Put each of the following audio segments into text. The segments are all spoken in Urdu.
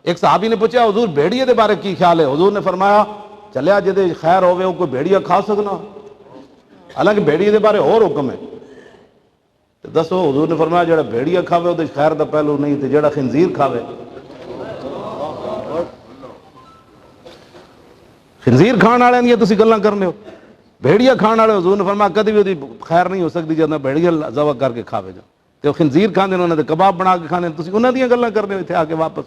ایک صحابی نے پوچھا حضور بھیڑیے دے بارے کی خیال ہے؟ حضور نے فرمایا چلیا جدے خیر ہوئے وہ کوئی بھیڑیا کھا سکنا، حالانکہ بھیڑیے دے بارے اور حکم ہے۔ دسو حضور نے فرمایا جڑا بھیڑیا کھاوے وہ خیر دا پہلو نہیں تے جڑا خنزیر کھاوے، خنزیر کھان والے نہیں تسی گلاں کرنے ہو، بھیڑیا کھان والے حضور نے فرمایا کدی بھی وہ خیر نہیں ہو سکتی جب بھیڑیا ذبح کر کے کھاوے جا تے خنزیر کھاندے انہوں نے کباب بنا کے کھانے، تسی انہاں دیاں گلاں کرنے ہو اتنے آ کے واپس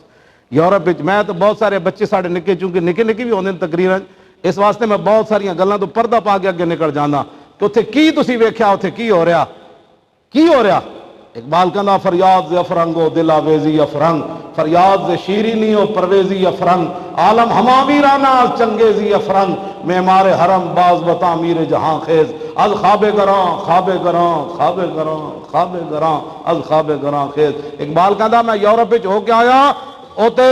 یورپ وچ۔ میں تو بہت سارے بچے ساڈے نکے چونکہ نکے نکے بھی ہوندے تقریراں، اس واسطے میں بہت ساریاں گلاں تو پردہ پا کے اگے نکل جانا کہ اتنے کی تسی ویکھیا اتنے کی ہو رہا، کی ہو رہا۔ اقبال کہنا فریاد ز افرنگ و دل آویزی افرنگ، فریاد ز شیرینی و پرویزی افرنگ، عالم ہماویرانہ چنگیزی افرنگ، معمار حرم باز بتعمیر جہاں خیز، از خواب گراں خواب گراں خواب گراں خواب گراں از خواب گراں خیز۔ اقبال کہنا میں یورپ وچ ہو کے آیا، اوتے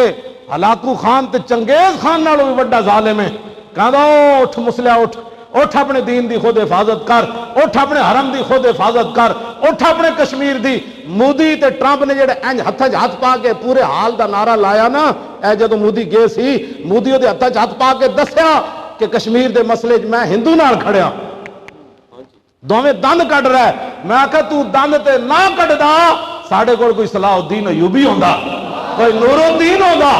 ہلاکو خان تے چنگیز خان نالوں بھی بڑا ظالم ہے، کہنا اٹھ مسلح اٹھ، اٹھ اپنے دین دی خود حفاظت کر، اٹھ اپنے حرم دی خود حفاظت کر، اٹھ اپنے کشمیر دی۔ مودی تے ٹرمپ نے جڑے انج ہتھ ہاتھ پا کے پورے حال دا نعرہ لایا نا، اے جدوں مودی گئے سی، مودی دے ہتھ ہاتھ پا کے دسیا کہ کشمیر دے مسئلے میں ہندو نال کھڑیا، دوویں دند کڈ رہا ہے۔ میں آکھا تو دند تے نہ کڈدا، ساڈے کول کوئی صلاح الدین ایوبی ہوندا، کوئی نور الدین ہوندا،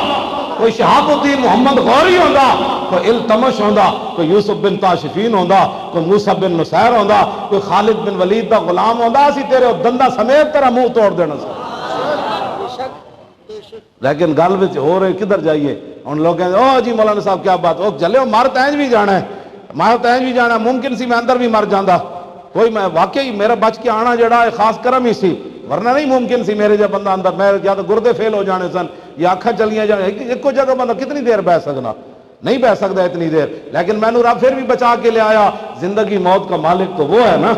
کوئی شہاب الدین محمد غوری ہوندا، کوئی التمش ہوندا، کوئی یوسف بن تاشفین ہوندا، کوئی موسیٰ بن نصیر ہوندا، کوئی خالد بن ولید دا غلام ہوندا، اسی تیرے دندہ سمیت تیرا منہ توڑ دینا سا۔ لیکن گل وچ ہو رہے کدھر جائیے، ان لوگ کہتے او جی مولانا صاحب کیا بات، او چلے مار تینج بھی جانا ہے، مار تینج بھی جانا ہے، ممکن سی میں اندر بھی مر جاندہ، کوئی میں واقعی میرا بچ کے آنا جڑا ہے خاص کرم ہی سی، ورنہ نہیں ممکن سی میرے جب بندہ اندر، میں یا تو گردے فیل ہو جانے سن یا آنکھاں چلیاں جانے، ایک کو جگہ بندہ کتنی دیر بیٹھ سکنا، نہیں بیٹھ سکتا اتنی دیر، لیکن میں نے رب پھر بھی بچا کے لے آیا۔ زندگی موت کا مالک تو وہ ہے نا۔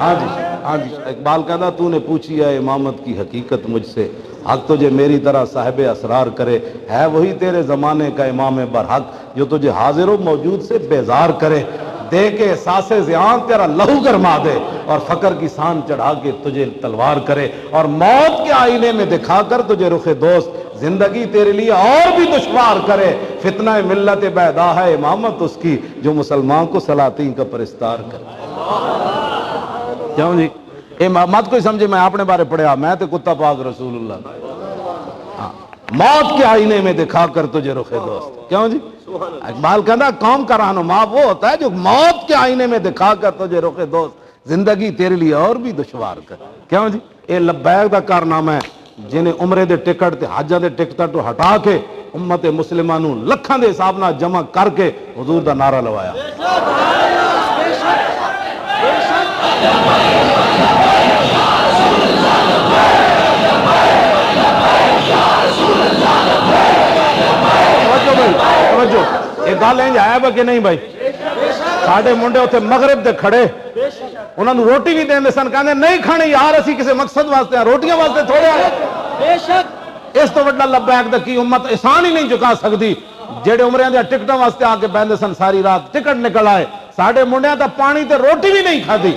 ہاں جی ہاں جی، اقبال کہتا تو نے پوچھی ہے امامت کی حقیقت مجھ سے، حق تجھے میری طرح صاحب اسرار کرے، ہے وہی تیرے زمانے کا امام برحق جو تجھے حاضر و موجود سے بیزار کرے، دے کے احساس زیان تیرا لہو گرما دے، اور فقر کی سان چڑھا کے تجھے تلوار کرے، اور موت کے آئینے میں دکھا کر تجھے رخ دوست زندگی تیرے لیے اور بھی دشوار کرے، فتنہ ملت بیدا ہے امامت اس کی جو مسلمان کو سلاطین کا پرستار کرے۔ کیوں جی اے مت کوئی سمجھے میں اپنے بارے پڑھیا، میں تو کتا پاک رسول اللہ، موت کے آئینے میں دکھا کر تجھے رخ دوست۔ کیوں جی اقبال کہنا قوم کا رہنما وہ ہوتا ہے جو موت کے آئینے میں دکھا کر تجھے رخ دوست زندگی تیرے لیے اور بھی دشوار کر۔ کیوں جی اے لبیک دا کارنامہ ہے جنہیں عمرے دے ٹکٹ تے حجاں دے ٹکٹاں تو ہٹا کے امت مسلمہ نو لکھاں دے حساب نہ جمع کر کے حضور دا نعرہ لوایا۔ توجہ ایک گل انج ہے با کہ نہیں بھائی، ساڈے منڈے اتنے مغرب دے کھڑے انہاں نو روٹی بھی دیندے سن، کہندے نہیں کھانی یار اسی کسی مقصد واسطے ہیں، روٹیاں واسطے تھوڑے آئے۔ بے شک اس تو بڑا لبیک دا کی امت احسان ہی نہیں چکا سکتی، جڑے عمریاں دے ٹکٹاں واسطے آ کے بیندے سن ساری رات ٹکٹ نکل آئے، ساڈے منڈیاں تے پانی تے روٹی بھی نہیں کھادی،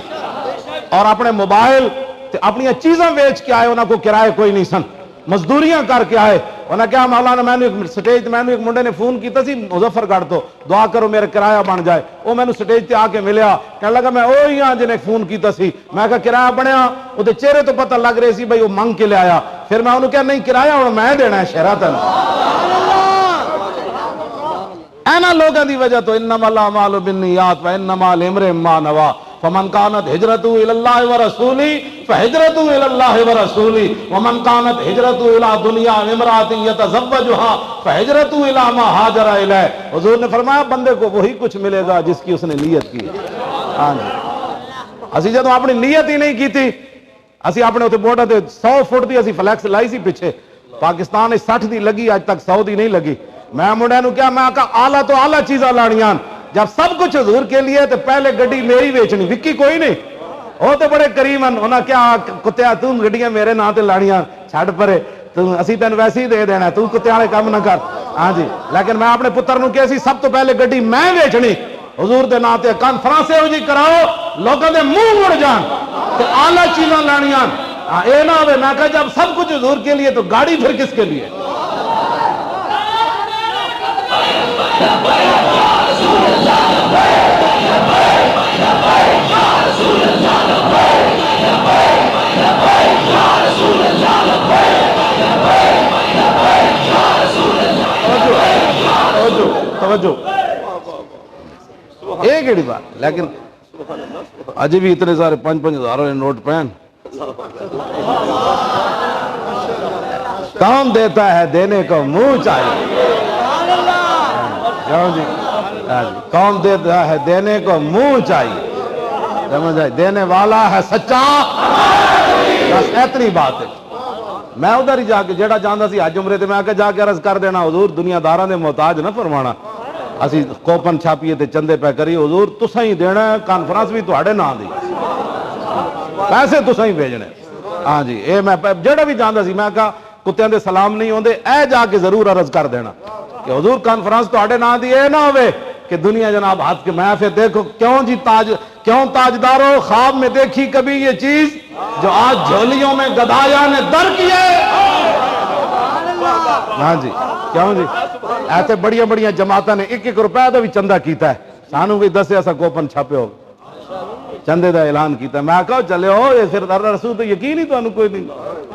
اور اپنے موبائل تے اپنی چیزاں بیچ کے آئے، انہاں کو کرائے کوئی نہیں سن، مزدوریاں کر کے آئے۔ انہاں کہا مولانا میں نے سٹیج میں نے ایک منڈے نے فون کیتا سی مظفر گڑھ تو، دعا کرو میرے کرایہ بن جائے، وہ میں نے سٹیج تے آ کے ملیا، کہنے لگا میں اوہی ہاں جنہیں فون کیتا سی، میں کہا کرایہ بنیا، وہ دے چہرے تو پتہ لگ رہے سی بھئی وہ منگ کے لے آیا، پھر میں انہوں کہا نہیں کرایہ اور میں دینا ہے شہراتن۔ اینا لوگاں دی وجہ تو انما الاعمال بالنیات وانما لامرئ ما نوی، فمن كانت هجرته الى الله ورسوله فهجرته الى الله ورسوله ومن كانت هجرته الى دنیا وامرأة يتزوجها فهجرته الى ما هاجر اليه۔ حضور نے فرمایا بندے کو وہی کچھ ملے گا جس کی اس نے نیت کی۔ ہاں جی اسی جدوں اپنی نیت ہی نہیں کی تھی، اسی اپنے اتنے بورڈ تے 100 فٹ دی اسی فلیکس لائی سی پیچھے، پاکستان 60 دی لگی اج تک 100 دی نہیں لگی۔ میں منڈے نو کیا میں کہا آلہ تو آلہ چیزاں لانیاں، جب سب کچھ حضور کے لیے تو پہلے گڈی میری ویچنی، وکی کوئی نہیں، وہ تو بڑے کریم ہیں، انہاں کیا کتیا تم گڈیاں میرے نا تے لانیاں چھڑ پرے، اسی تین ویسے ہی دے دینا، تو کتے والے کام نہ کر۔ ہاں جی لیکن میں اپنے پتر نو کہا سی سب تو پہلے گڈی میں ویچنی حضور دے نا تے، کانفرنس ہو جی کراؤ لوگوں دے منہ مڑ جان تے آلہ چیزاں لانیاں، اے نہ ہوئے میں کہا جب سب کچھ حضور کے لیے تو گاڑی پھر کس کے لیے؟ توجہ ایک ہی بات، لیکن اج بھی اتنے سارے 5,000 والے نوٹ پہن. کون دیتا ہے دینے کو منہ چاہیے. جی کون دیتا ہے دینے کو منہ چاہیے. سمجھ آئی؟ دینے والا ہے سچا. بس اتنی بات ہے. میں ادھر ہی جا کے جیڑا جاندہ سی حج عمرے تے میں آکے جا کے عرض کر دینا حضور دنیا داراں دے محتاج نہ فرمانا. اسی کوپن چھاپیے تے چندے پہ کری حضور تساں ہی دینا ہے، کانفرنس بھی تہاڈے نام دی، پیسے تساں ہی بھیجنے. ہاں جی اے میں جیڑا بھی جاندہ سی میں کہا کتیاں دے سلام نہیں ہوندے، اے جا کے ضرور عرض کر دینا کہ حضور کانفرنس تہاڈے نام دی اے نہ ہوئے کہ دنیا جناب ہاتھ کے میں پھر دیکھو کیوں تاجدارو خواب میں دیکھی کبھی یہ چیز جو آج جھولیوں میں گدایا نے در کیے. ہاں جی کیوں جی ایسے بڑیاں بڑیاں جماعتیں نے 1-1 روپے دا بھی چندہ کیتا ہے. سانو بھی دسے ایسا کوپن چھاپے ہو چندے دا اعلان کیتا ہے. میں کہا چلے ہو یہ پھر در رسول تو یقین ہی تو انہوں کوئی نہیں.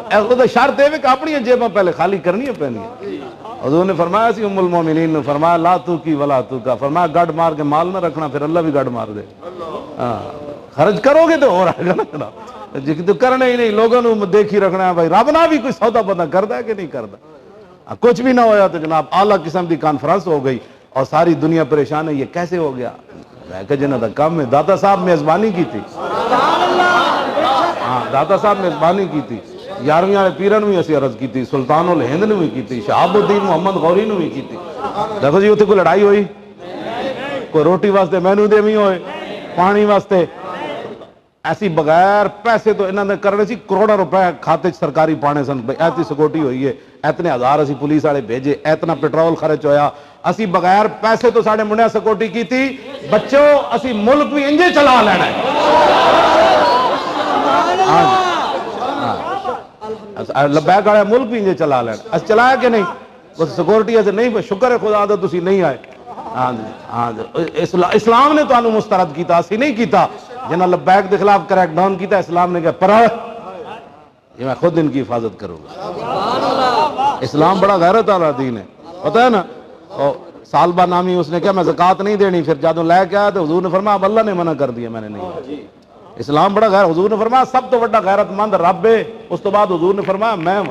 ایسا تو شرط ہے کہ اپنی جیباں پہلے خالی کرنی ہے پہنی ہے. حضور نے فرمایا سی ام المومنین نے فرمایا لا تو کی ولا تو کا، فرمایا گڑ مار کے مال نہ رکھنا پھر اللہ بھی گڑ مار دے. خرچ کرو گے تو ہو رہا ہے نا، تو کرنا ہی نہیں. لوگوں نے دیکھی رکھنا ہے بھائی رب نہ بھی کوئی سودا پتا کرتا ہے کہ نہیں کرتا. کچھ بھی نہ ہویا تو جناب اعلیٰ قسم کی کانفرنس ہو گئی اور ساری دنیا پریشان ہے یہ کیسے ہو گیا. میں کہ جنہاں دا کام ہے داتا صاحب میزبانی کی تھی. ہاں داتا صاحب میزبانی کی تھی. 11ویں والے پیرن بھی اسی عرض کی تھی، سلطان الہند نے بھی کی تھی، شہاب الدین محمد غوری نے بھی کی تھی. دیکھو جی اتنے کوئی لڑائی ہوئی، کوئی روٹی واسطے مینو دے بھی ہوئے، پانی واسطے ایسی بغیر پیسے تو انہوں نے کرنے سی کروڑا روپے کھاتے سرکاری پانے سن. ایسی سکوٹی ہوئی ہے، اتنے ہزار اسی پولیس والے بھیجے، اتنا پیٹرول خرچ ہویا، اسی بغیر پیسے تو ساڑھے منڈیا سکوٹی کی تھی. بچوں اسی ملک بھی انجے چلا لینا ہے. لبیک آیا ملک بھی انجے چلا لینا. اس چلایا کہ نہیں؟ بس سکورٹی ایسے نہیں، شکر ہے خدا دا تسی نہیں آئے. ہاں اسلام نے تو انہوں مسترد کیتا، اسی نہیں کیتا. جنہاں لبیک دے خلاف کریک ڈاؤن کیتا اسلام نے کہا پرا یہ میں خود ان کی حفاظت کروں گا. اسلام بڑا غیرت والا دین ہے، پتہ ہے نا. سالبہ نامی اس نے کہا میں زکوٰۃ نہیں دینی، پھر جادوں لے کے آیا تو حضور نے فرمایا اب اللہ نے منع کر دیا، میں نے نہیں. اسلام بڑا غیر، حضور نے فرمایا سب تو بڑا غیرت مند رب ہے. اس تو بعد حضور نے فرمایا میں